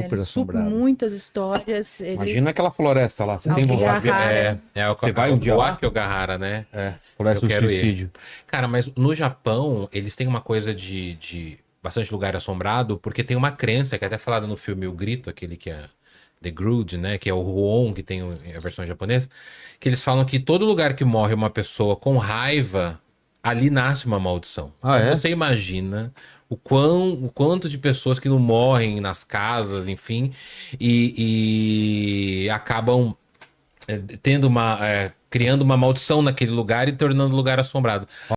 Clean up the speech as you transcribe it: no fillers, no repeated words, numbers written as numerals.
Super assombrado. muitas histórias. Imagina aquela floresta lá. Você tem vontade de Aokigahara. Você vai um dia lá? Akiyogahara, né? Floresta Eu do quero suicídio. Cara, mas no Japão, eles têm uma coisa de bastante lugar assombrado, porque tem uma crença, que é até falada no filme O Grito, aquele que é The Grudge, né? Que é o Ruon, que tem a versão japonesa, que eles falam que todo lugar que morre uma pessoa com raiva, ali nasce uma maldição. Ah, Então é? você imagina o quanto de pessoas que não morrem nas casas, enfim, e acabam criando uma maldição naquele lugar e tornando o lugar assombrado.